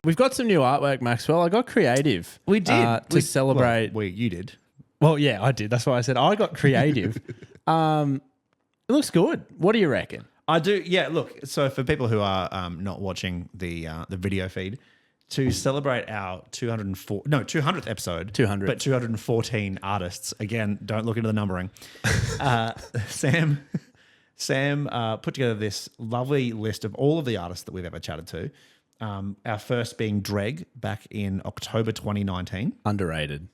We've got some new artwork, Maxwell. I got creative. We did. To celebrate. Well, you did. Well, yeah, I did. That's why I said I got creative. It looks good. What do you reckon? I do. Yeah, look. So for people who are not watching the video feed, to celebrate our 200th episode, 200, but 214 artists. Again, don't look into the numbering. Sam put together this lovely list of all of the artists that we've ever chatted to. Our first being Dreg back in October 2019. Underrated.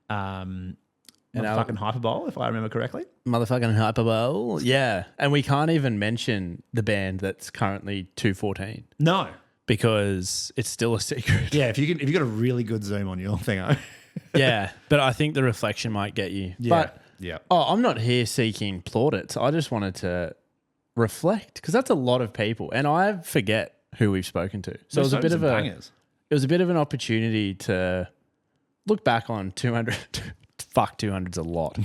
Motherfucking Hyperbole, if I remember correctly. Motherfucking Hyperbole. Yeah. And we can't even mention the band that's currently 214. No. Because it's still a secret. Yeah, if you got a really good zoom on your thing. Yeah, but I think the reflection might get you. Yeah. But, yeah. I'm not here seeking plaudits. I just wanted to reflect because that's a lot of people. And I forget who we've spoken to. So it was a bit of bangers. It was a bit of an opportunity to look back on 200. Fuck, 200's a lot.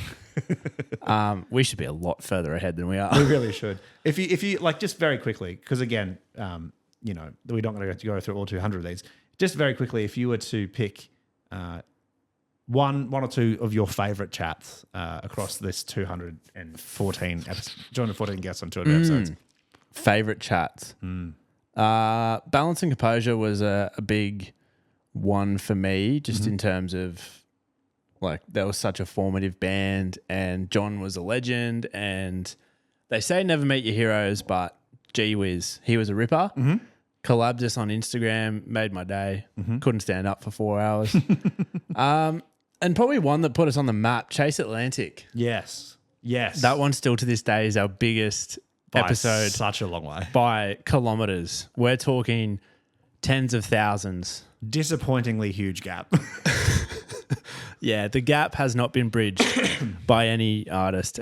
We should be a lot further ahead than we are. We really should. If you like, just very quickly, because again, we're not going to go through all 200 of these. Just very quickly, if you were to pick one or two of your favorite chats across this 214 guests on 200 episodes. Favorite chats. Balance and Composure was a big one for me, just in terms of like that was such a formative band, and John was a legend. And they say never meet your heroes, but gee whiz, he was a ripper. Collabed us on Instagram, made my day. Couldn't stand up for 4 hours. And probably one that put us on the map, Chase Atlantic. Yes. That one still to this day is our biggest episode. Such a long way. By kilometers. We're talking tens of thousands. Disappointingly huge gap. Yeah, the gap has not been bridged by any artist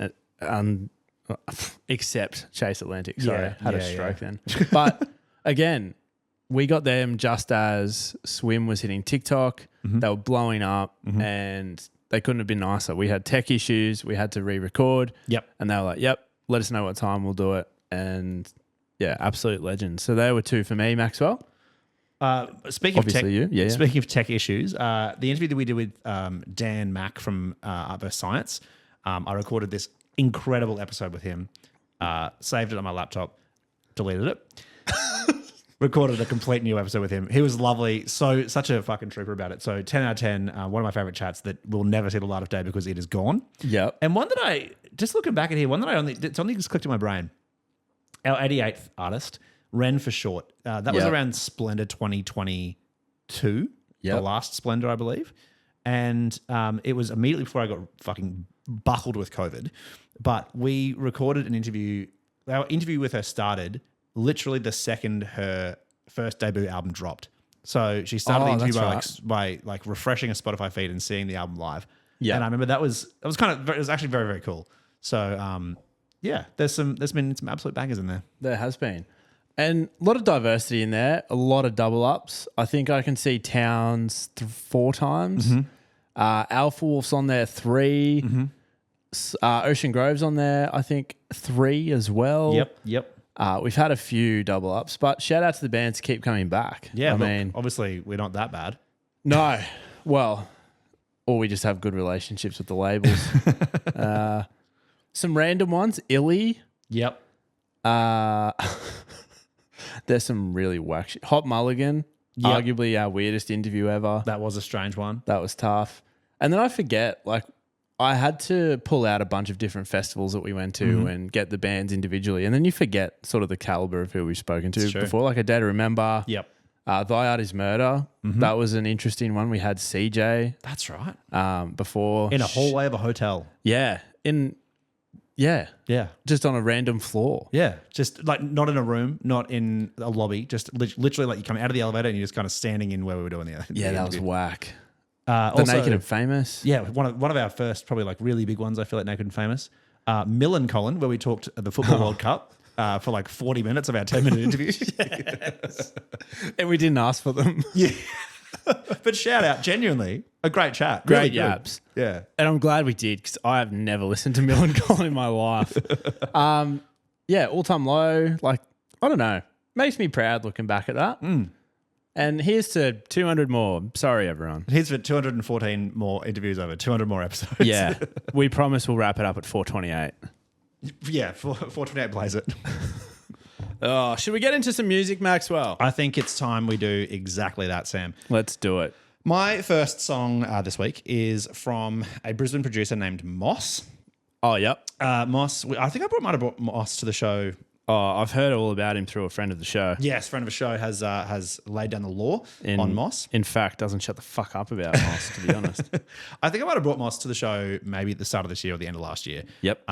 except Chase Atlantic. Sorry, had a stroke then. But again, we got them just as Swim was hitting TikTok. They were blowing up and they couldn't have been nicer. We had tech issues. We had to re-record. Yep. And they were like, yep, let us know what time we'll do it. And yeah, absolute legends. So they were two for me, Maxwell. Speaking of tech issues, the interview that we did with Dan Mack from Art vs. Science, I recorded this incredible episode with him, saved it on my laptop, deleted it, recorded a complete new episode with him. He was lovely, such a fucking trooper about it. So 10 out of 10, one of my favorite chats that will never see the light of day because it is gone. Yep. And one that I, just looking back at here, it's only just clicked in my brain. Our 88th artist, Ren for short. That was around Splendor 2022, the last Splendor, I believe. And it was immediately before I got fucking buckled with COVID. But we recorded an interview. Our interview with her started literally the second her first debut album dropped. So she started the interview by refreshing a Spotify feed and seeing the album live. Yeah. And I remember it was actually very, very cool. So there's been some absolute bangers in there. There has been. And a lot of diversity in there, a lot of double ups. I think I can see Towns 4 times. Alpha Wolf's on there 3. Ocean Grove's on there, I think 3 as well. Yep. We've had a few double ups, but shout out to the bands to keep coming back. Yeah, I mean, obviously we're not that bad. No, well, or we just have good relationships with the labels. Some random ones, Illy. Yep. There's some really whack shit. Hot Mulligan, arguably our weirdest interview ever. That was a strange one. That was tough. And then I forget, I had to pull out a bunch of different festivals that we went to and get the bands individually. And then you forget sort of the caliber of who we've spoken to before. Like A Day to Remember. Yep. Thy Art is Murder. That was an interesting one. We had CJ. That's right. Before. In a hallway of a hotel. Yeah. Yeah. Just on a random floor. Yeah. Just not in a room, not in a lobby, just literally you come out of the elevator and you're just kind of standing in where we were doing the Yeah, that was whack. Also, Naked and Famous. Yeah, one of our first probably really big ones, I feel like, Naked and Famous. Mill and Colin, where we talked at the Football World Cup for 40 minutes of our 10-minute interview. Yes. And we didn't ask for them. Yeah. But shout out, genuinely, a great chat. Great really yaps. Good. Yeah. And I'm glad we did because I have never listened to Mill and Colin in my life. All Time Low, I don't know. Makes me proud looking back at that. And here's to 200 more. Sorry, everyone. Here's for 214 more interviews over 200 more episodes. Yeah. We promise we'll wrap it up at 428. Yeah, 428 plays it. Oh, should we get into some music, Maxwell? I think it's time we do exactly that, Sam. Let's do it. My first song this week is from a Brisbane producer named Moss. Oh, yep. Moss, I think might have brought Moss to the show. Oh, I've heard all about him through a friend of the show. Yes, friend of the show has laid down the law on Moss. In fact, doesn't shut the fuck up about Moss, to be honest. I think I might have brought Moss to the show maybe at the start of this year or the end of last year. Yep.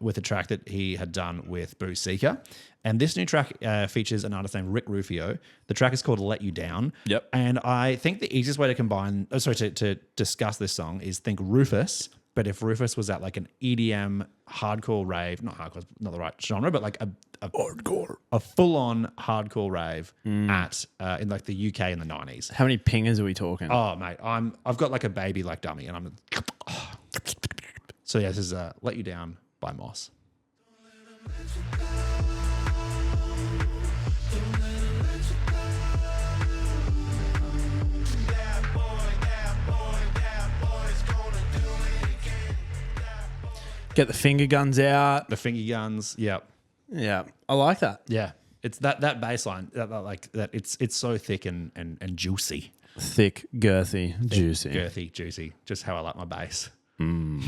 With a track that he had done with Boo Seeker. And this new track features an artist named Rick Rufio. The track is called Let You Down. Yep. And I think the easiest way to discuss this song is think Rufus. But if Rufus was at like an EDM hardcore rave, not hardcore, not the right genre, but like a hardcore, a full-on hardcore rave at in like the UK in the 90s. How many pingers are we talking? Oh mate, I've got like a baby like dummy, and I'm. So yeah, this is "Let You Down" by Moss. Get the finger guns out. The finger guns, yep. Yeah, I like that. Yeah, it's that bass line, that it's so thick and juicy. Thick, girthy, juicy. Girthy, juicy. Just how I like my bass. Me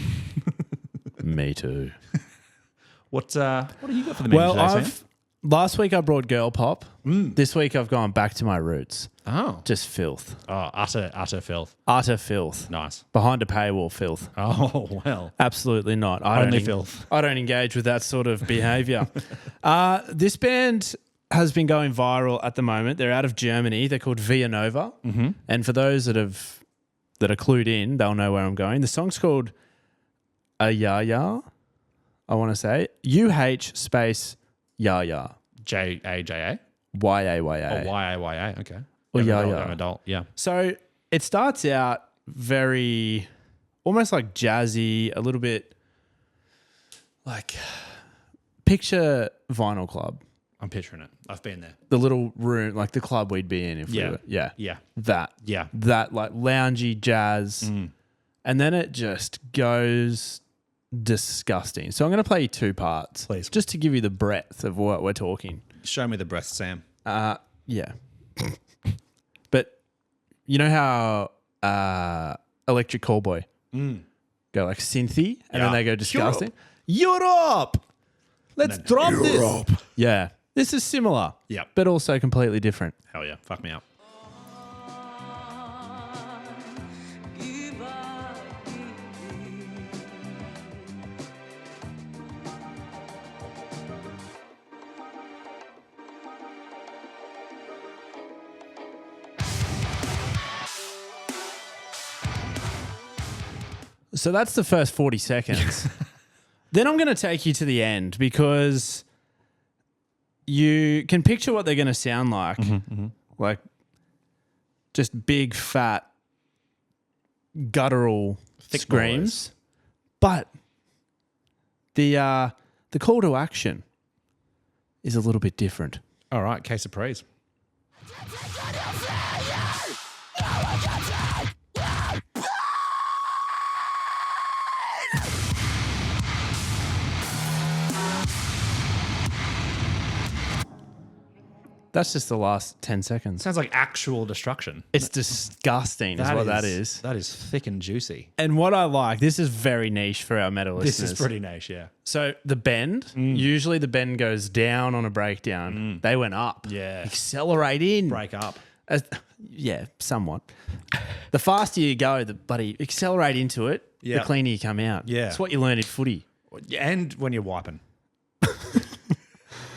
too. What do you got for the menu today, Sam? Last week I brought girl pop. This week I've gone back to my roots. Oh. Just filth. Oh, utter filth. Utter filth. Nice. Behind a paywall filth. Oh, well. Absolutely not. Only filth. I don't engage with that sort of behavior. This band has been going viral at the moment. They're out of Germany. They're called Via Nova. Mm-hmm. And for those that are clued in, they'll know where I'm going. The song's called Ayaya, I want to say. UH space Yaya. J-A-J-A? Y-A-Y-A. Oh, Y-A-Y-A. Okay. Or Yaya. Young adult. Yeah. So it starts out very, almost like jazzy, a little bit like, picture Vinyl Club. I'm picturing it. I've been there. The little room, like the club we'd be in if we were. Yeah. Yeah. That. Yeah. That like loungy jazz. And then it just goes disgusting. So I'm going to play you two parts. Please. Just to give you the breadth of what we're talking. Show me the breath, Sam. Yeah. But you know how Electric Callboy go like synthy and then they go disgusting? Europe! Let's drop this. Yeah. This is similar. Yeah. But also completely different. Hell yeah. Fuck me up. So that's the first 40 seconds. Then I'm going to take you to the end because you can picture what they're going to sound like. Like just big, fat, guttural Thick screams. But the call to action is a little bit different. All right. Case of praise. That's just the last 10 seconds. Sounds like actual destruction. It's disgusting is what that is. That is thick and juicy. And what I like, this is very niche for our metal listeners. This is pretty niche, yeah. So the bend, usually the bend goes down on a breakdown. They went up. Yeah. Accelerate in. Break up. Yeah, somewhat. The faster you go, the bloody accelerate into it, Yeah. the cleaner you come out. Yeah. It's what you learn in footy. And when you're wiping.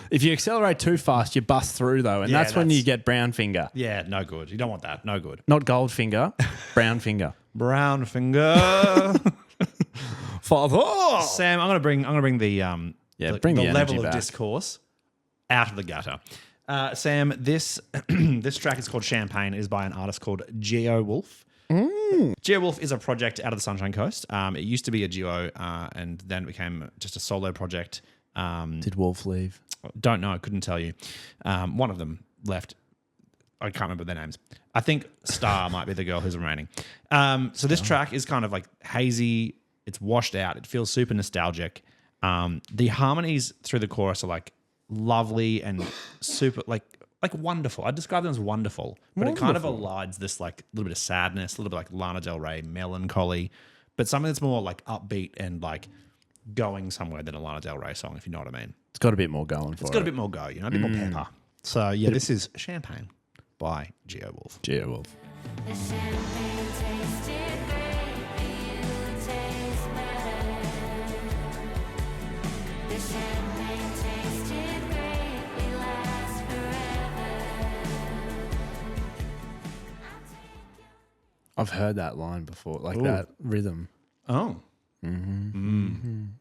If you accelerate too fast, you bust through though, and Yeah, that's when you get brown finger. Yeah, no good. You don't want that. No good. Not gold finger, brown finger. Brown finger. Father. Sam, I'm gonna bring the bring the level energy of back. discourse out of the gutter. Sam, this this track is called Champagne. It is by an artist called Geo Wolf. Geo Wolf is a project out of the Sunshine Coast. It used to be a duo, and then it became just a solo project. Did Wolf leave? Don't know. Couldn't tell you. One of them left. I can't remember their names. I think Star might be the girl who's remaining. So this track is kind of like hazy. It's washed out. It feels super nostalgic. The harmonies through the chorus are like lovely and super like wonderful. I'd describe them as wonderful, but it kind of elides this like little bit of sadness, a little bit like Lana Del Rey melancholy, but something that's more like upbeat and like going somewhere than a Lana Del Rey song, if you know what I mean. It's got a bit more going for it. It's got a bit more go, you know, a bit more pepper. So yeah, this is Champagne by Geowolf. Geowolf. The champagne tasted great, you taste better. The champagne tasted great, we last forever. I've heard that line before, like that rhythm. Oh. Don't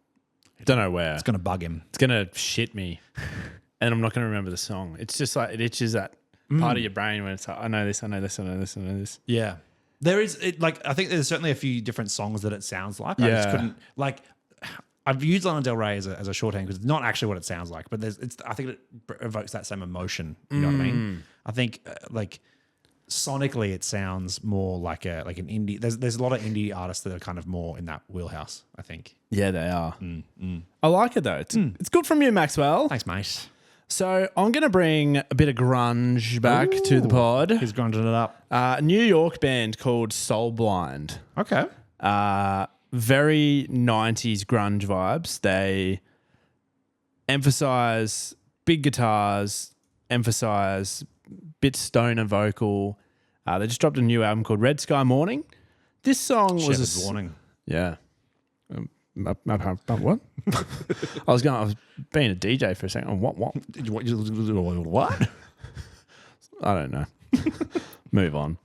know where. It's going to bug him. It's going to shit me. And I'm not going to remember the song. It's just like it itches that part of your brain when it's like, I know this, I know this, I know this, I know this. Yeah. There is, I think there's certainly a few different songs that it sounds like. I just couldn't, I've used Lana Del Rey as a shorthand because it's not actually what it sounds like, but I think it evokes that same emotion. You know what I mean? I think, sonically, it sounds more like an indie. There's a lot of indie artists that are kind of more in that wheelhouse, I think. Yeah, they are. I like it though. It's good from you, Maxwell. Thanks, mate. So I'm going to bring a bit of grunge back to the pod. He's grunging it up. A New York band called Soul Blind. Okay. Very 90s grunge vibes. They emphasize big guitars, emphasize bit stoner vocal. They just dropped a new album called Red Sky Morning. This song was a warning. Yeah. What? I was being a DJ for a second. What? What? I don't know. Move on.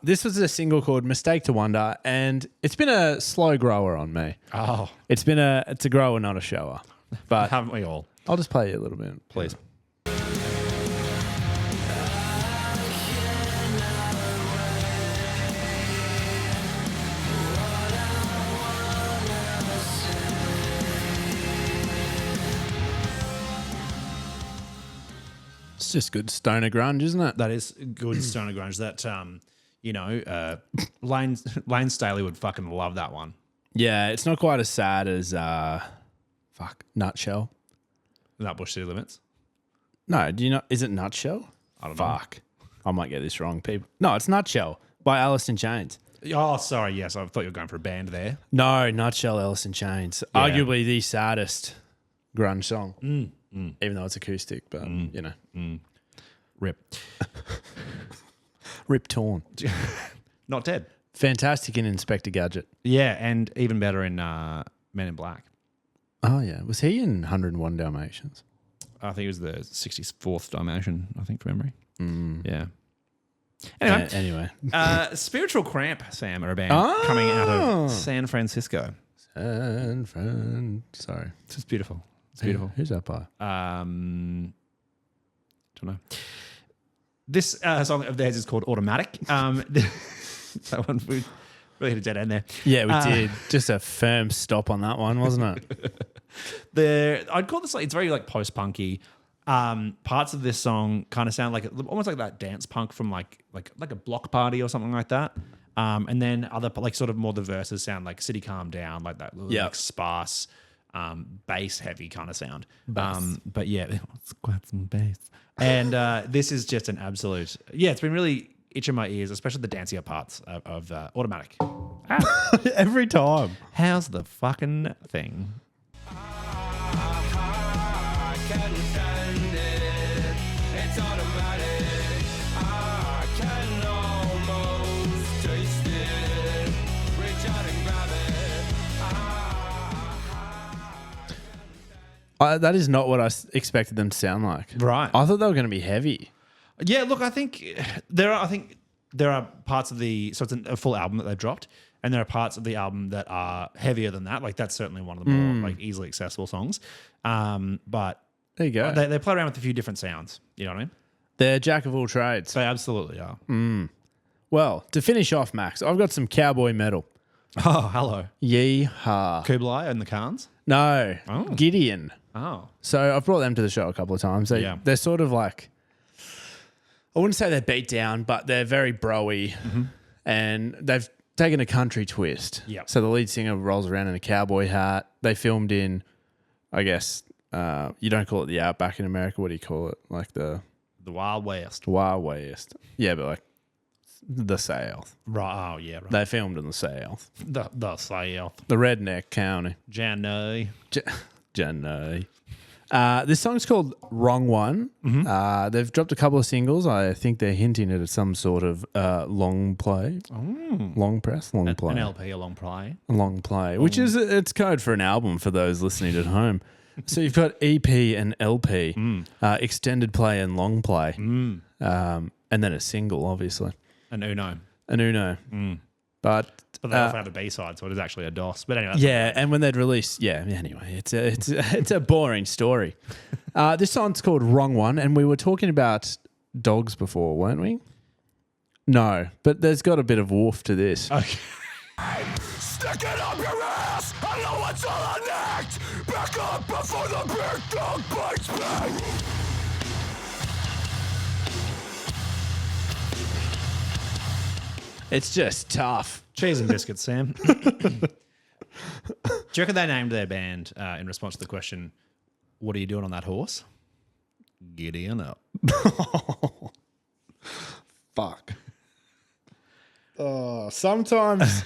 This was a single called Mistake to Wonder, and it's been a slow grower on me. Oh. It's a grower, not a shower. But haven't we all? I'll just play you a little bit. Please. It's just good stoner grunge, isn't it? That is good stoner grunge. That, Lane Staley would fucking love that one. Yeah, it's not quite as sad as Nutshell. Nutbush City Limits. No, do you know? Is it Nutshell? I don't know. I might get this wrong, people. No, it's Nutshell by Alice in Chains. Oh, sorry. Yes, I thought you were going for a band there. No, Nutshell, Alice in Chains. Yeah. Arguably the saddest grunge song. Even though it's acoustic, but you know. Rip. Rip Torn. Not dead. Fantastic in Inspector Gadget. Yeah, and even better in Men in Black. Oh, yeah. Was he in 101 Dalmatians? I think it was the 64th Dalmatian, I think, from memory. Yeah. Anyway. Spiritual Cramp, Sam, are a band coming out of San Francisco. Sorry. It's beautiful. It's beautiful. Who's that by? Don't know. This song of theirs is called Automatic. That one, we really hit a dead end there. Yeah, we did. Just a firm stop on that one, wasn't it? I'd call this it's very like post-punky. Parts of this song kind of sound like almost like that dance punk from like a block party or something like that. And then other like sort of more the verses sound like City Calm Down, like that like sparse, bass heavy kind of sound. But yeah, let's grab some bass. And this is just an absolute, it's been really itching my ears, especially the dancier parts of Automatic. Every time. How's the fucking thing? That is not what I expected them to sound like. Right. I thought they were going to be heavy. Yeah, look, I think there are parts of so it's a full album that they've dropped, and there are parts of the album that are heavier than that. Like that's certainly one of the more like easily accessible songs. But there you go. They play around with a few different sounds. You know what I mean? They're jack of all trades. They absolutely are. Well, to finish off, Max, I've got some cowboy metal. Oh, hello. Yeehaw. Kublai and the Khans? No. Oh. Gideon. Oh. So I've brought them to the show a couple of times. They're sort of like, I wouldn't say they're beat down, but they're very bro-y, and they've taken a country twist. Yep. So the lead singer rolls around in a cowboy hat. They filmed in, I guess, you don't call it the Outback in America. What do you call it? Like the Wild West. Wild West. Yeah, but like the South. Right. Oh, yeah. Right. They filmed in the South. The South. The redneck county. Janay. Janay. This song's called Wrong One. They've dropped a couple of singles. I think they're hinting at some sort of long play. Long press, long play. An LP, a long play. A long play, which is it's code for an album for those listening at home. So you've got EP and LP, extended play and long play, and then a single, obviously. An Uno. But they also have a B-side, so it is actually a DOS. But anyway. Yeah, and when they'd release, anyway, it's a boring story. This song's called Wrong One, and we were talking about dogs before, weren't we? No, but there's got a bit of woof to this. Okay. Stick it up your ass! I know what's all I need! Back up before the big dog bites me! It's just tough. Cheese and biscuits, Sam. Do you reckon they named their band in response to the question, what are you doing on that horse? Gideon up. Fuck. Oh, sometimes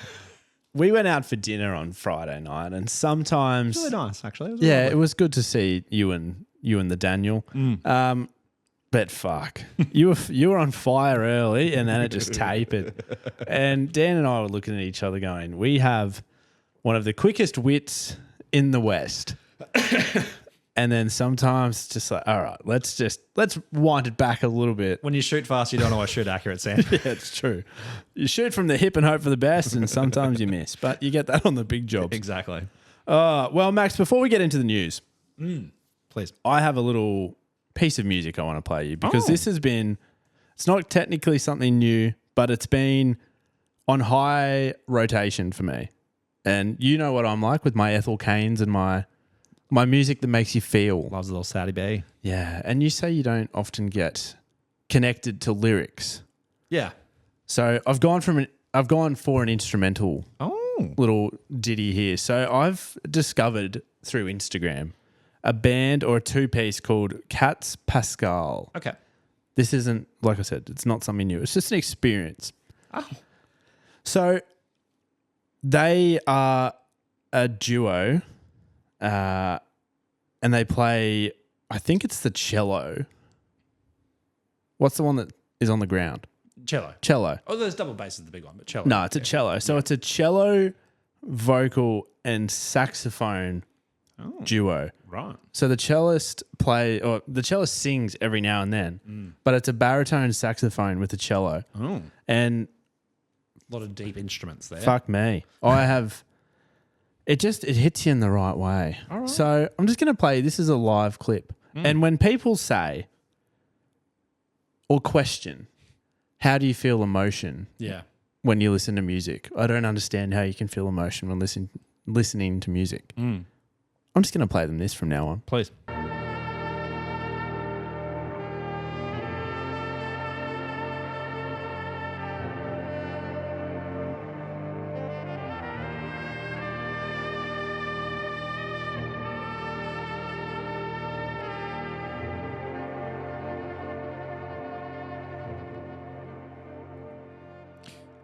we went out for dinner on Friday night, and sometimes Really nice, actually. It was yeah, lovely. it was good to see you and the Daniel. But fuck, you were on fire early, and then it just tapered. And Dan and I were looking at each other, going, "We have one of the quickest wits in the West." And then sometimes just like, all right, let's wind it back a little bit. When you shoot fast, you don't always shoot accurate, Sam. Yeah, it's true. You shoot from the hip and hope for the best, and sometimes you miss, but you get that on the big jobs. Exactly. Well, Max, before we get into the news, Please. I have a little piece of music I want to play you because this has been, it's not technically something new, but it's been on high rotation for me. And you know what I'm like with my Ethel Canes and my music that makes you feel. Loves a little Saudi B. Yeah. And you say you don't often get connected to lyrics. Yeah. So I've gone for an instrumental little ditty here. So I've discovered through Instagram a band or a two-piece called Cats Pascal. Okay. This isn't, like I said, it's not something new. It's just an experience. Oh. So they are a duo and they play, I think it's the cello. What's the one that is on the ground? Cello. Cello. Oh, there's double bass is the big one, but cello. No, it's a cello. So it's a cello, vocal, and saxophone duo. Right. So the cellist sings every now and then, but it's a baritone saxophone with a cello. Oh. And A lot of deep instruments there. fuck me, it hits you in the right way. All right. So I'm just going to play, this is a live clip. And when people say or question, how do you feel emotion Yeah. when you listen to music? I don't understand how you can feel emotion when listening to music. I'm just going to play them this from now on. Please.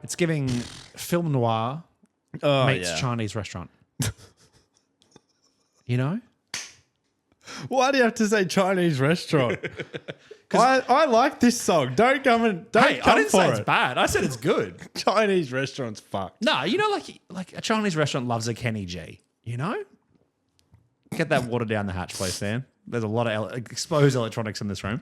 It's giving film noir meets Chinese restaurant. You know? Why do you have to say Chinese restaurant? I like this song. Don't come I didn't say it's it. bad. I said it's good. Chinese restaurant's fucked. No, you know, like a Chinese restaurant loves a Kenny G. You know? Get that water down the hatch, please, Sam. There's a lot of exposed electronics in this room.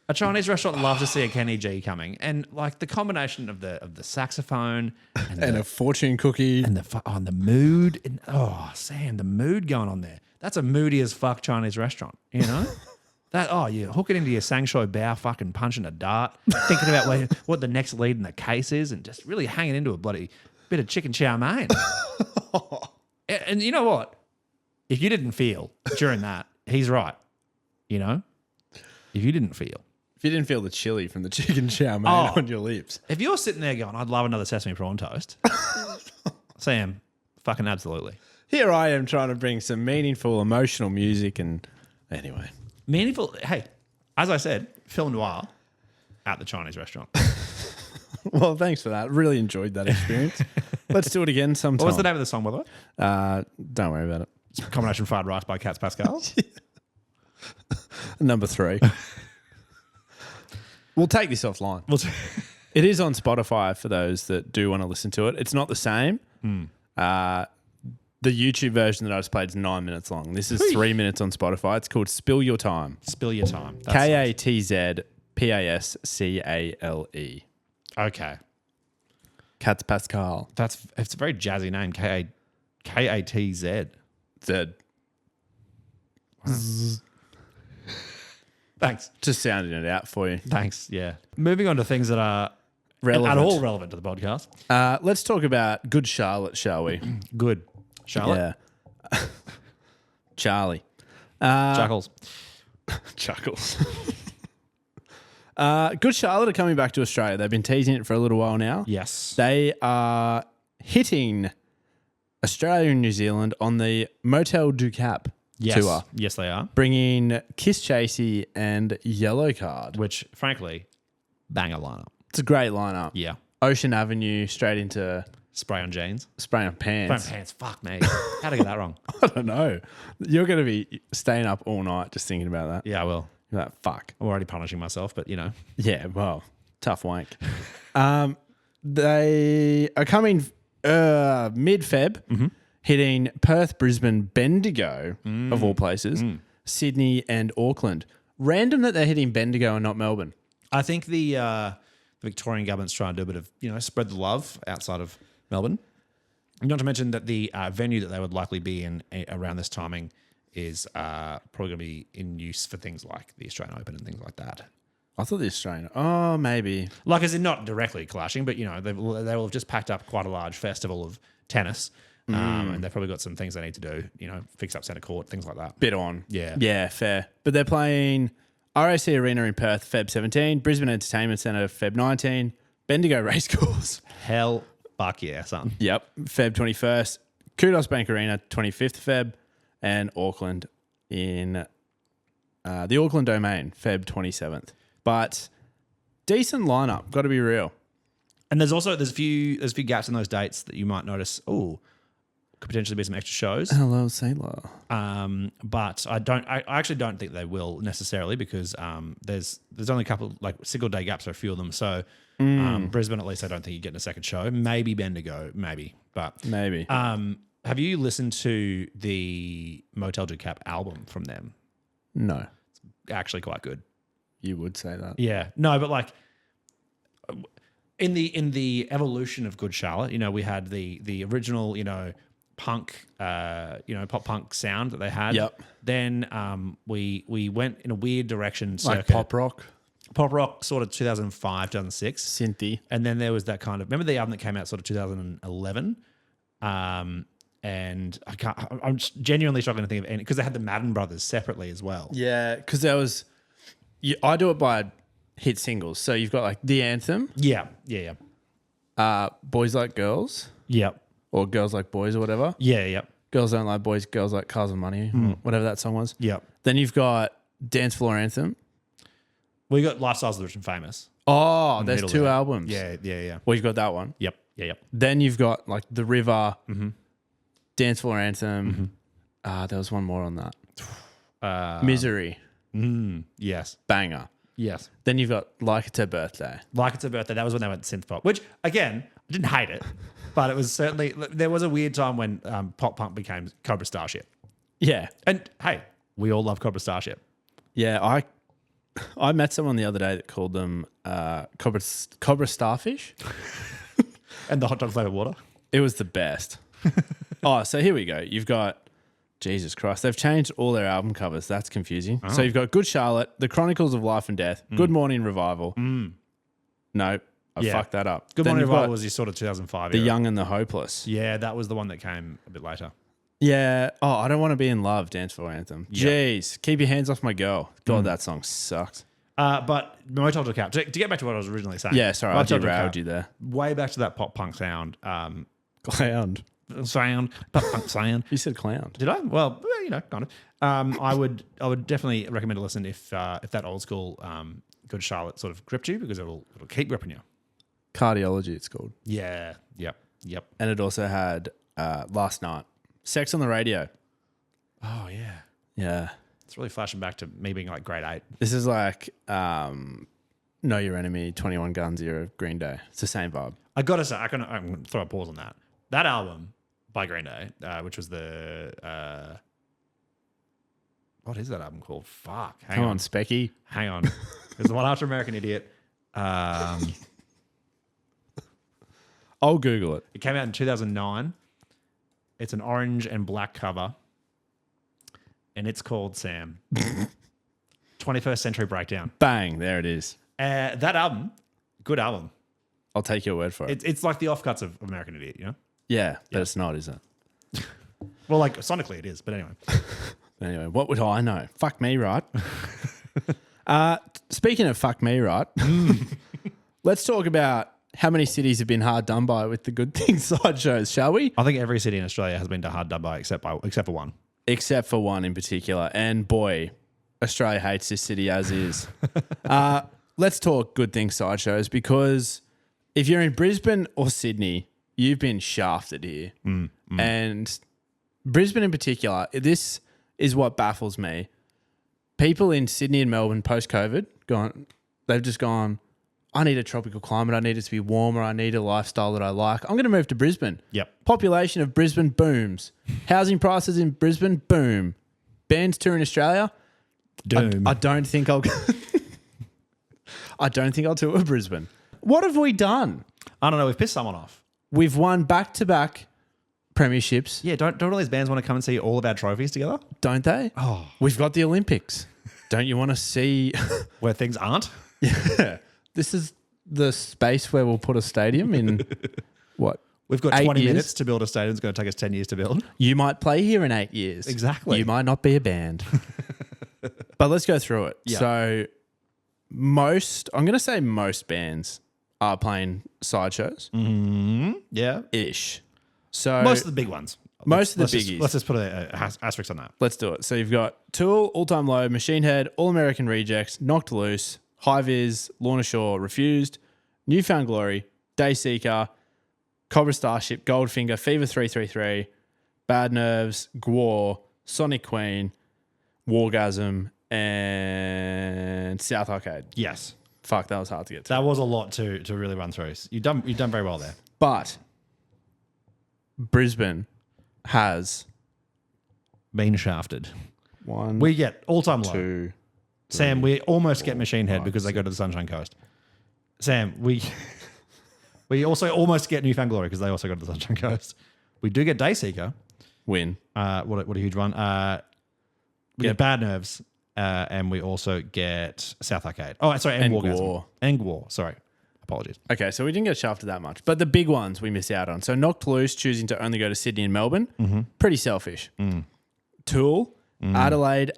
A Chinese restaurant loves to see a Kenny G coming, and like the combination of the saxophone And a fortune cookie. and the mood. And, Sam, the mood going on there. That's a moody as fuck Chinese restaurant, you know? You hook it into your Sang Shui Bao fucking punching a dart, thinking about what the next lead in the case is, and just really hanging into a bloody bit of chicken chow mein. And you know what? If you didn't feel during that, he's right. You know? If you didn't feel. If you didn't feel the chili from the chicken chow mein on your lips. If you're sitting there going, I'd love another sesame prawn toast, Sam, fucking absolutely. Here I am trying to bring some meaningful, emotional music and anyway. Meaningful. Hey, as I said, film noir at the Chinese restaurant. Well, thanks for that. Really enjoyed that experience. Let's do it again sometime. What was the name of the song, by the way? Don't worry about it. It's Combination Fried Rice by Cats Pascal. Number 3. We'll take this offline. It is on Spotify for those that do want to listen to it. It's not the same. The YouTube version that I just played is 9 minutes long. This is 3 minutes on Spotify. It's called Spill Your Time. Spill Your Time. KATZPASCALE. Okay. Cats Pascal. It's a very jazzy name. KATZ. Z. Thanks. Just sounding it out for you. Thanks. Yeah. Moving on to things that are Relevant. at all relevant to the podcast. Let's talk about Good Charlotte, shall we? Good. Charlotte. Yeah. Charlie. Chuckles. Chuckles. Good Charlotte are coming back to Australia. They've been teasing it for a little while now. Yes. They are hitting Australia and New Zealand on the Motel du Cap tour. Yes, they are. Bringing Kiss Chasey and Yellow Card. Which, frankly, banger lineup. It's a great lineup. Yeah. Ocean Avenue straight into Spray on jeans. Spray on pants. Spray on pants. Fuck me. How'd I get that wrong? I don't know. You're going to be staying up all night just thinking about that. Yeah, I will. You're like, fuck. I'm already punishing myself, but you know. Yeah, well, tough wank. They are coming mid-Feb, hitting Perth, Brisbane, Bendigo, of all places, Sydney and Auckland. Random that they're hitting Bendigo and not Melbourne. I think the Victorian government's trying to do a bit of, spread the love outside of Melbourne. Not to mention that the venue that they would likely be in around this timing is probably going to be in use for things like the Australian Open and things like that. I thought the Australian. Oh, maybe. Like, as in not directly clashing, but, they will have just packed up quite a large festival of tennis. And they've probably got some things they need to do, fix up centre court, things like that. Bit on. Yeah. Yeah, fair. But they're playing RAC Arena in Perth, Feb 17, Brisbane Entertainment Centre, Feb 19, Bendigo Racecourse. Hell, fuck yeah, son. Yep, Feb 21st, Kudos Bank Arena, 25th Feb, and Auckland in the Auckland Domain, Feb 27th. But decent lineup, got to be real. And there's a few gaps in those dates that you might notice. Oh, could potentially be some extra shows. Hello, Sailor. But I actually don't think they will necessarily because there's only a couple like single day gaps for a few of them. So Brisbane, at least, I don't think you're getting a second show. Maybe Bendigo, but maybe. Have you listened to the Motel du Cap album from them? No, It's actually quite good. you would say that. Yeah, no, but like in the evolution of Good Charlotte, we had the original, punk, pop punk sound that they had. Yep. Then we went in a weird direction, Like circa pop rock, sort of 2005, 2006. synthy. And then there was that kind of, remember the album that came out sort of 2011? And I'm just genuinely struggling to think of any, because they had the Madden Brothers separately as well. Yeah, because there was. I do it by hit singles. So you've got like the anthem, Yeah. Boys Like Girls, Yep. or Girls Like Boys, or whatever. Yeah. Girls Don't Like Boys, Girls Like Cars and Money, whatever that song was. Yep. Then you've got Dance Floor Anthem. We got Lifestyles of the Rich and Famous. Oh, there's middle two there. albums. Yeah. Well, you've got that one. Yep. Then you've got like The River, Dance Floor Anthem. There was one more on that. Misery, Yes. banger. Yes. Then you've got Like It's Her Birthday. Like It's a Birthday. That was when they went synth pop, which again, I didn't hate it, but it was certainly, there was a weird time when pop punk became Cobra Starship. Yeah. And hey, we all love Cobra Starship. Yeah, I met someone the other day that called them Cobra Starfish. And the hot dog flavored water. It was the best. So here we go. You've got, Jesus Christ, they've changed all their album covers. That's confusing. So you've got Good Charlotte, The Chronicles of Life and Death, Good Morning Revival. No, I fucked that up. Good Then Morning you've got Revival was your sort of 2005 The era. Young and the Hopeless. Yeah, that was the one that came a bit later. Yeah. Oh, I Don't Want to Be in Love, Dance Floor Anthem. Jeez, Keep Your Hands Off My Girl. God, that song sucks. But Motel to Cap, to get back to what I was originally saying. Yeah, sorry, I Motel to derailed Cap, you there. Way back to that pop punk sound. Clown. Pop punk sound. You said clown. Did I? Well, kind of. I would definitely recommend to listen if that old school Good Charlotte sort of gripped you, because it'll keep gripping you. Cardiology, it's called. Yeah. Yep. And it also had Last Night. Sex on the Radio. Oh yeah. Yeah. It's really flashing back to me being like grade 8. This is like Know Your Enemy, 21 Guns era Green Day. It's the same vibe. I gotta say, I'm gonna throw a pause on that. That album by Green Day, which was the what is that album called? Fuck. Come on, Specky. Hang on. There's the one after American Idiot. I'll Google it. It came out in 2009. It's an orange and black cover. And it's called Sam. 21st Century Breakdown. Bang, there it is. That album, good album. I'll take your word for it. It's like the offcuts of American Idiot, you know? Yeah, but it's not, is it? Well, like sonically it is, but anyway. Anyway, what would I know? Fuck me, right? Speaking of fuck me, right? Let's talk about how many cities have been hard done by with the Good Things sideshows, shall we? I think every city in Australia has been hard done by except for one. Except for one in particular. And boy, Australia hates this city as is. Let's talk Good Things sideshows, because if you're in Brisbane or Sydney, you've been shafted here. And Brisbane in particular, this is what baffles me. People in Sydney and Melbourne post-COVID, they've just gone, I need a tropical climate. I need it to be warmer. I need a lifestyle that I like. I'm going to move to Brisbane. Yep. Population of Brisbane booms. Housing prices in Brisbane, boom. Bands touring Australia, Doom. I don't think I'll I don't think I'll tour Brisbane. What have we done? I don't know. We've pissed someone off. We've won back-to-back premierships, Yeah, don't all these bands want to come and see all of our trophies together? don't they? Oh. We've got the Olympics. Don't you want to see? Where things aren't? Yeah. This is the space where we'll put a stadium in what? We've got 8 20 years? minutes to build a stadium. It's going to take us 10 years to build. You might play here in 8 years. Exactly. You might not be a band. But let's go through it. Yeah. So I'm going to say most bands are playing sideshows. Yeah. Ish. So Most of the big ones. Most of the Let's just- biggies. Let's just put an asterisk on that. Let's do it. So you've got Tool, All Time Low, Machine Head, All American Rejects, Knocked Loose, High Vis, Lorna Shore, Refused, Newfound Glory, Dayseeker, Cobra Starship, Goldfinger, Fever 333, Bad Nerves, Gwar, Sonic Queen, Wargasm, and South Arcade. Yes. Fuck, that was hard to get to. That was a lot to really run through. You've done very well there. But Brisbane has Been shafted. one, We get all-time low. two. Sam, we almost get Machine Head because they go to the Sunshine Coast. Sam, we also almost get Newfound Glory because they also go to the Sunshine Coast. We do get Dayseeker. Win. What a huge one. We get Bad Nerves, and we also get South Arcade. Oh, sorry, and Wargasm. Gwar. And Gwar. Sorry. Apologies. Okay, so we didn't get shafted that much. But the big ones we missed out on. So Knocked Loose choosing to only go to Sydney and Melbourne. Pretty selfish. Tool, Adelaide,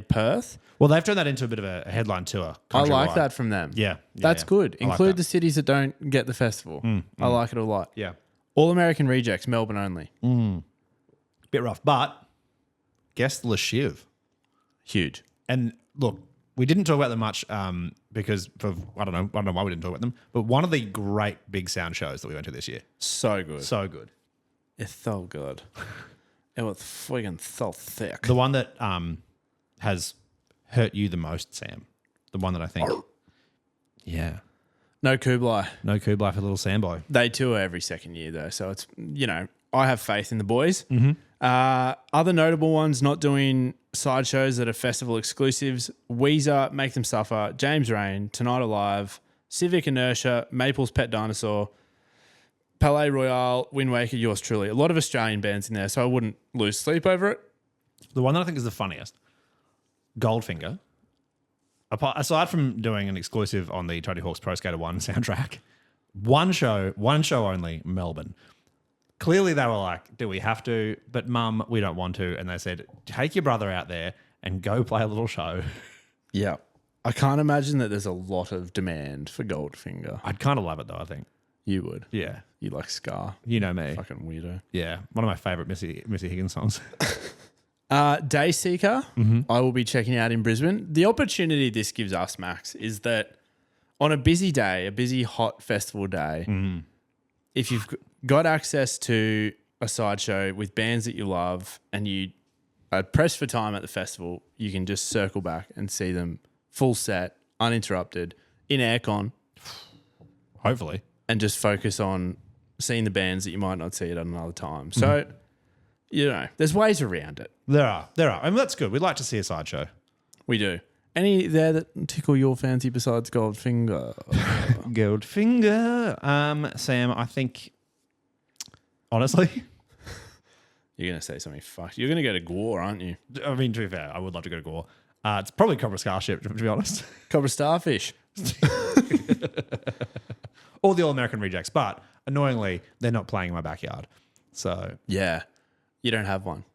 Perth. Well, they've turned that into a bit of a headline tour. I like countrywide. that from them. Yeah. That's good. I like Include that. the cities that don't get the festival. I like it a lot. Yeah. All American Rejects, Melbourne only. Bit rough. But guess Le Chiv. Huge. And look, we didn't talk about them much because I don't know why we didn't talk about them. But one of the great big sound shows that we went to this year. So good. So good. It's so good. It was friggin' so thick. The one that has hurt you the most, Sam. The one that I think. Yeah. No Kublai. No Kublai for Little Samboy. They tour every second year though, so it's, I have faith in the boys. Other notable ones not doing sideshows that are festival exclusives: Weezer, Make Them Suffer, James Rain, Tonight Alive, Civic Inertia, Maple's Pet Dinosaur, Palais Royale, Wind Waker, yours truly. A lot of Australian bands in there, so I wouldn't lose sleep over it. The one that I think is the funniest, Goldfinger. Aside from doing an exclusive on the Tony Hawk's Pro Skater 1 soundtrack, one show only, Melbourne. Clearly they were like, do we have to? But mum, we don't want to. And they said, take your brother out there and go play a little show. Yeah. I can't imagine that there's a lot of demand for Goldfinger. I'd kind of love it though, I think. You would. Yeah. You like Scar. You know me. Fucking weirdo. Yeah. One of my favorite Missy Higgins songs. Dayseeker, I will be checking out in Brisbane. The opportunity this gives us, Max, is that on a busy day, a busy hot festival day, if you've got access to a sideshow with bands that you love and you are pressed for time at the festival, you can just circle back and see them full set, uninterrupted, in aircon, Hopefully. and just focus on seeing the bands that you might not see at another time. So, you know, there's ways around it. There are. I mean, that's good. We'd like to see a sideshow. We do. Any there that tickle your fancy besides Goldfinger? Goldfinger. Sam, I think, honestly, You're going to say something fucked. You're going to go to Gore, aren't you? I mean, to be fair, I would love to go to Gore. It's probably Cobra Starship, to be honest. Cobra Starfish. Or the All American Rejects. But annoyingly, they're not playing in my backyard. So Yeah. You don't have one.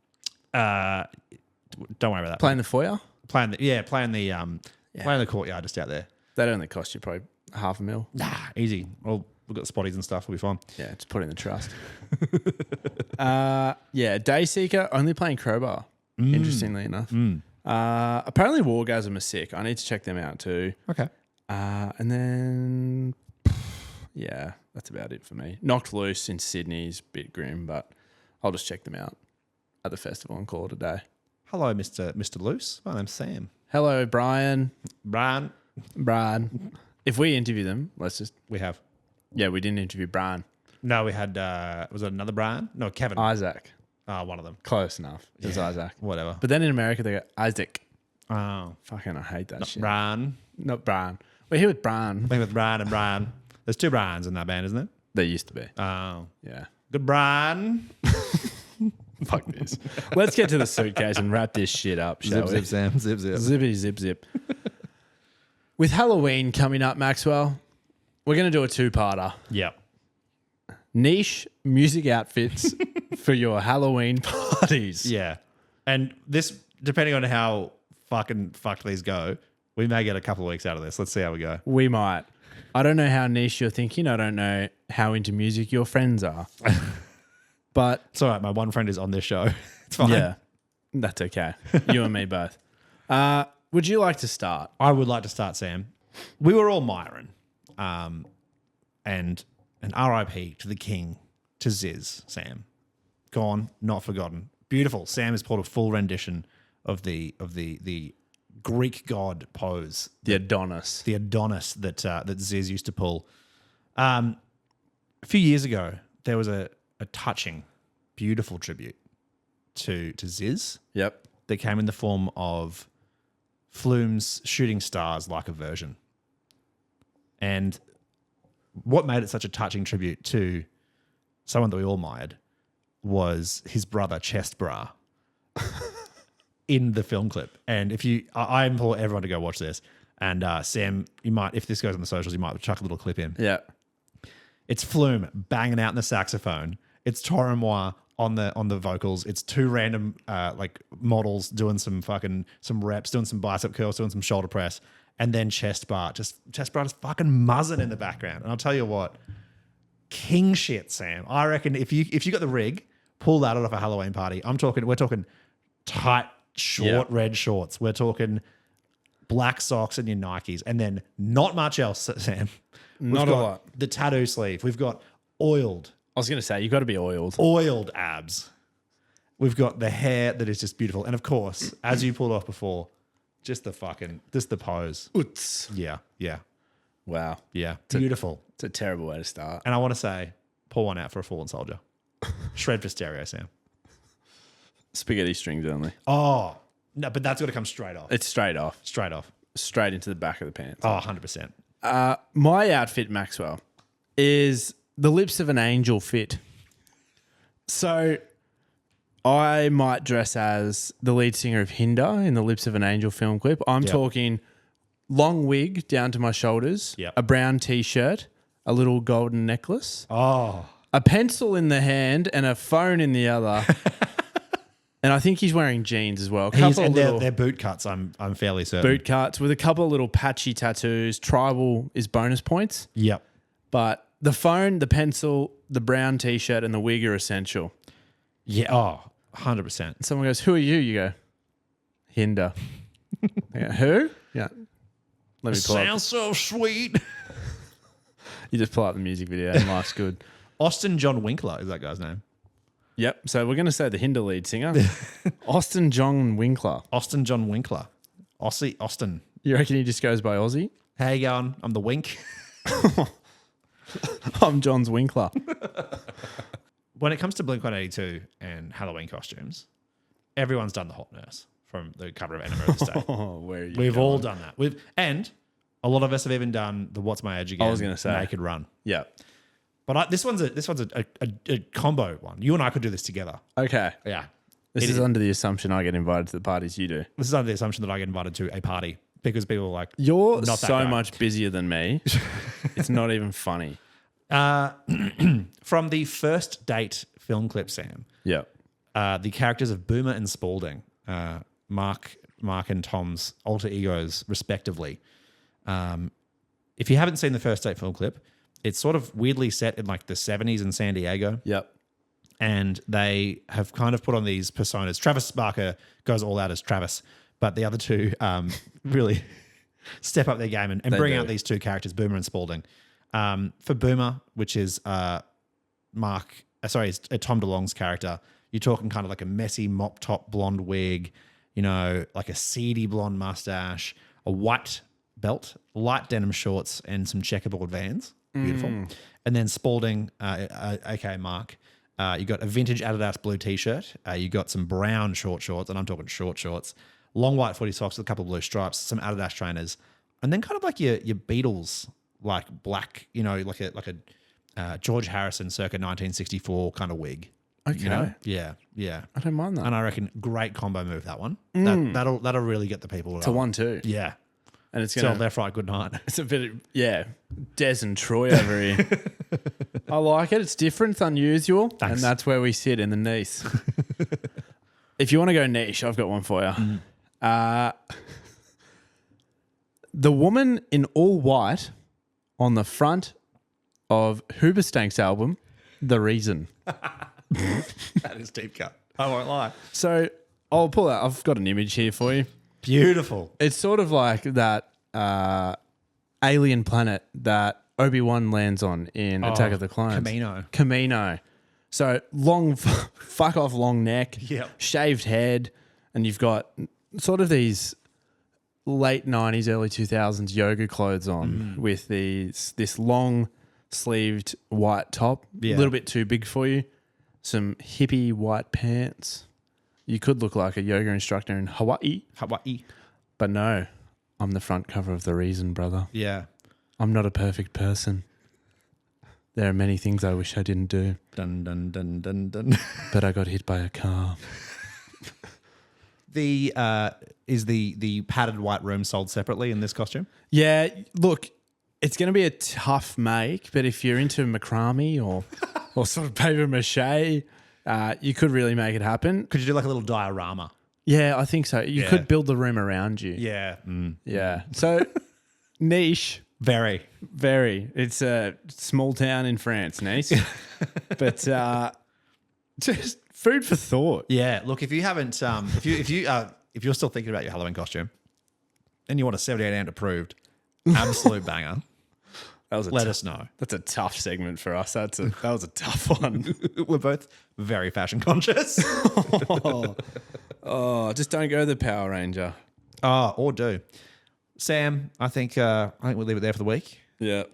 don't worry about that. Playing the foyer? Playing the courtyard just out there. That only cost you probably $500,000. Nah, easy. Well, we've got spotties and stuff. We'll be fine. Yeah, just put it in the trust. Dayseeker, only playing Crowbar, interestingly enough. Apparently Wargasm are sick. I need to check them out too. Okay. And then, yeah, that's about it for me. Knocked Loose in Sydney's a bit grim, but I'll just check them out at the festival and call it a day. Hello, Mr. Loose. My name's Sam. Hello, Brian. Brian. If we interview them, let's just... We have. Yeah, we didn't interview Brian. No, we had, was it another Brian? No, Kevin. Isaac. One of them. Close enough. It was Isaac. Whatever. But then in America, they go, Isaac. Oh. Fucking, I hate that shit. Brian. Not Brian. We're here with Brian. I think with Brian and Brian. There's two Brians in that band, isn't it? There used to be. Oh. Yeah. Good Brian. Fuck this. Let's get to the suitcase and wrap this shit up, shall we? Zip, Sam. Zip, zip. Zippity, zip, zip. With Halloween coming up, Maxwell, we're going to do a two-parter. Yep. Niche music outfits for your Halloween parties. Yeah. And this, depending on how fucking fucked these go, we may get a couple of weeks out of this. Let's see how we go. We might. I don't know how niche you're thinking. I don't know how into music your friends are. But It's all right. My one friend is on this show. It's fine. yeah, that's okay. You and me both. Would you like to start? I would like to start, Sam. We were all Myron. And an RIP to the king, to Ziz, Sam. Gone, not forgotten. Beautiful. Sam has pulled a full rendition of the Greek god pose. The Adonis. The Adonis that Ziz used to pull. A few years ago, there was a touching, beautiful tribute to Ziz Yep. that came in the form of Flume's Shooting Stars like a version. And what made it such a touching tribute to someone that we all admired was his brother Chest Bra in the film clip. And I implore everyone to go watch this. And Sam, you might, if this goes on the socials, you might chuck a little clip in. Yeah. It's Flume banging out in the saxophone. It's Torremois on the vocals. It's two random models doing some reps, doing some bicep curls, doing some shoulder press, and then Chest Bar just fucking muzzing in the background. And I'll tell you what, king shit, Sam. I reckon if you got the rig, pull that out of a Halloween party. We're talking tight, short red shorts. We're talking black socks and your Nikes, and then not much else, Sam. Not a lot. The tattoo sleeve. We've got oiled I was going to say, you got to be oiled. abs. We've got the hair that is just beautiful. And of course, as you pulled off before, just the pose. Oots. Yeah. Wow. Beautiful. It's a terrible way to start. And I want to say, pour one out for a fallen soldier. Shred for stereo, Sam. Spaghetti strings only. Oh, no, but that's got to come straight off. It's straight off. Straight off. Straight into the back of the pants. Oh, 100%. My outfit, Maxwell, is the Lips of an Angel fit. So I might dress as the lead singer of Hinder in the Lips of an Angel film clip. I'm talking long wig down to my shoulders, a brown T-shirt, a little golden necklace, Oh. a pencil in the hand and a phone in the other, And I think he's wearing jeans as well. And they're boot cuts, I'm fairly certain. Boot cuts with a couple of little patchy tattoos. Tribal is bonus points. Yep. But the phone, the pencil, the brown T-shirt, and the wig are essential. Yeah. Oh, 100%. Someone goes, "Who are you?" You go, "Hinder." I go, "Who?" Yeah. Let me pull up. Sounds so sweet. You just pull up the music video and life's good. Austin John Winkler is that guy's name. Yep. So we're going to say the Hinder lead singer, Austin John Winkler. Austin John Winkler. Austin. You reckon he just goes by Aussie? How you going? I'm the Wink. I'm John's Winkler. When it comes to Blink-182 and Halloween costumes, everyone's done the hot nurse from the cover of Enema of the State. Oh, where are you We've going? all done that. And a lot of us have even done the What's My Age Again? I was gonna say. Naked Run. Yeah. But this one's a combo one. You and I could do this together. Okay. Yeah. This is under the assumption I get invited to the parties you do. This is under the assumption that I get invited to a party because people are like, You're not that so guy. much busier than me. It's not even funny. From the first date film clip, Sam, Yeah. the characters of Boomer and Spaulding, Mark and Tom's alter egos, respectively. If you haven't seen the first date film clip, it's sort of weirdly set in like the 70s in San Diego. Yep. And they have kind of put on these personas. Travis Barker goes all out as Travis, but the other two really step up their game and bring out these two characters, Boomer and Spaulding. For Boomer, which is Tom DeLonge's character, you're talking kind of like a messy mop top blonde wig, like a seedy blonde mustache, a white belt, light denim shorts, and some checkerboard Vans. Beautiful. And then Spaulding, aka Mark, you got a vintage Adidas blue t-shirt. You got some brown short shorts, and I'm talking short shorts, long white footy socks with a couple of blue stripes, some Adidas trainers, and then kind of like your Beatles, like black, like a George Harrison circa 1964 kind of wig. Okay. Yeah. I don't mind that. And I reckon great combo move, that one. That'll really get the people. It's a 1-2. Yeah. And it's So going to... left, right, good night. It's a bit of... Yeah. Des and Troy over here. I like it. It's different. It's unusual. Thanks. And that's where we sit in the niche. If you want to go niche, I've got one for you. The woman in all white on the front of Hoobastank's album, The Reason. That is deep cut. I won't lie. So I'll pull out. I've got an image here for you. Beautiful. It's sort of like that alien planet that Obi-Wan lands on in Attack of the Clones. Camino. So long, fuck off long neck, Yep. shaved head, and you've got sort of these late 90s, early 2000s yoga clothes on with this long sleeved white top, a Yeah. little bit too big for you, some hippie white pants. You could look like a yoga instructor in Hawaii. But no, I'm the front cover of The Reason, brother. Yeah. I'm not a perfect person. There are many things I wish I didn't do, Dun, dun, dun, dun, dun. but I got hit by a car. Is the padded white room sold separately in this costume? Yeah, look, it's going to be a tough make, but if you're into macrame or sort of paper mache, you could really make it happen. Could you do like a little diorama? Yeah, I think so. You Yeah. could build the room around you. Yeah. Yeah. So niche, Very. very. It's a small town in France, nice. But just food for thought. Yeah. Look, if you haven't, if you're still thinking about your Halloween costume, and you want a 78 and approved, absolute banger, let us know. That's a tough segment for us. That was a tough one. We're both very fashion conscious. Oh, just don't go the Power Ranger. Or do. Sam, I think we'll leave it there for the week. Yeah.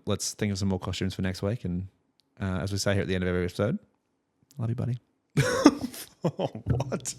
Let's think of some more costumes for next week. And as we say here at the end of every episode, love you, buddy. What?